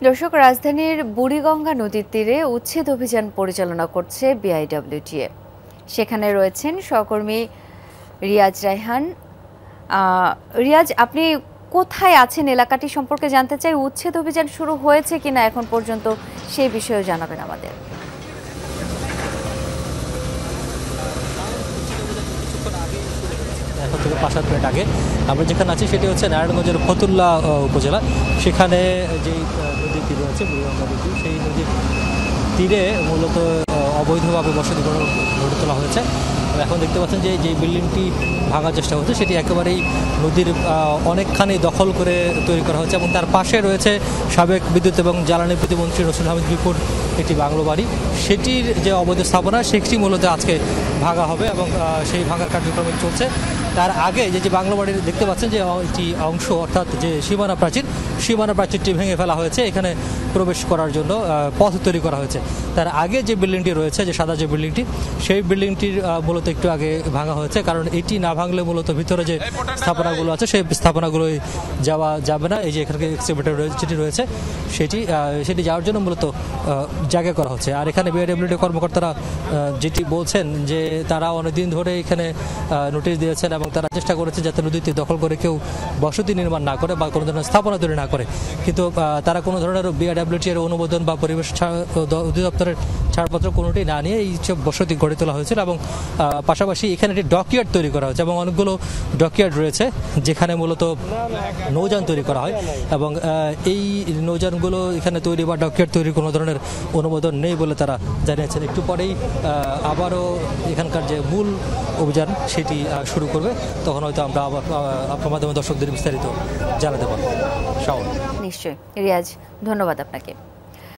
দর্শক, রাজধানীর বুড়িগঙ্গা নদীর তীরে উচ্ছেদ অভিযান পরিচালনা করছে বিআইডব্লিউটিএ। সেখানে রয়েছেন সহকর্মী রিয়াজ রায়হান। রিয়াজ, আপনি কোথায় আছেন এলাকাটি সম্পর্কে জানতে চাই। উচ্ছেদ অভিযান শুরু হয়েছে কিনা এখন পর্যন্ত সেই বিষয়েও জানাবেন আমাদের। এখন থেকে 5-7 মিনিট আগে আমরা যেখানে আছি সেটি হচ্ছে নারায়ণগঞ্জের ফতুল্লা উপজেলা। সেখানে যেই নদীর তীর রয়েছে বুড়িগঙ্গা নদী, সেই নদীর তীরে মূলত অবৈধভাবে বসতি গড়ে তোলা হয়েছে। এখন দেখতে পাচ্ছেন যে যেই বিল্ডিংটি ভাঙার চেষ্টা হচ্ছে সেটি একেবারেই নদীর অনেকখানি দখল করে তৈরি করা হয়েছে, এবং তার পাশে রয়েছে সাবেক বিদ্যুৎ এবং জ্বালানি প্রতিমন্ত্রী রসুল হামিদ বিপুর একটি বাংলো বাড়ি। সেটির যে অবৈধ স্থাপনা সেটি মূলত আজকে ভাঙা হবে, এবং সেই ভাঙার কার্যক্রম চলছে। তার আগে যে বাংলো বাড়ির দেখতে পাচ্ছেন যে একটি অংশ, অর্থাৎ যে সীমানা প্রাচীরটি ভেঙে ফেলা হয়েছে। এখানে প্রবেশ করার জন্য পথ তৈরি করা হয়েছে। তার আগে যে বিল্ডিংটি রয়েছে, যে সাদা যে বিল্ডিংটি, সেই বিল্ডিংটির মূলত একটু আগে ভাঙা হয়েছে, কারণ এটি না ভাঙলে মূলত ভিতরে যে স্থাপনাগুলো আছে সেই স্থাপনাগুলোই যাওয়া যাবে না। এই যে এখানে এক্সিবিটর যেটি রয়েছে সেটি যাওয়ার জন্য মূলত জায়গা করা হচ্ছে। আর এখানে বিআইডব্লিউটি কর্মকর্তারা যেটি বলছেন যে তারা অনেকদিন ধরে এখানে নোটিশ দিয়েছেন, এবং তারা চেষ্টা করেছে যাতে নদীটি দখল করে কেউ বসতি নির্মাণ না করে বা কোনো ধরনের স্থাপনা তৈরি না করে। কিন্তু তারা কোনো ধরনের বিআইডব্লিউটি এর অনুমোদন বা পরিবেশ অধিদপ্তরের ছাড়পত্র কোনোটি না নিয়ে এই সব বসতি গড়ে তোলা হয়েছিল। এবং পাশাপাশি এখানে একটি ডকইয়ার্ড তৈরি করা হয়েছে, এবং অনেকগুলো ডকইয়ার্ড রয়েছে যেখানে মূলত নৌযান তৈরি করা হয়। এবং এই নৌযানগুলো এখানে তৈরি বা ডকইয়ার্ড তৈরির কোনো ধরনের অনুমোদন নেই বলে তারা জানিয়েছেন। একটু পরেই আবারও এখানকার যে মূল অভিযান সেটি শুরু করবে, তখন হয়তো আমরা আবার আপনার মাধ্যমে দর্শকদের বিস্তারিত জানাতে পারবো। নিশ্চয়ই রিয়াজ, ধন্যবাদ আপনাকে।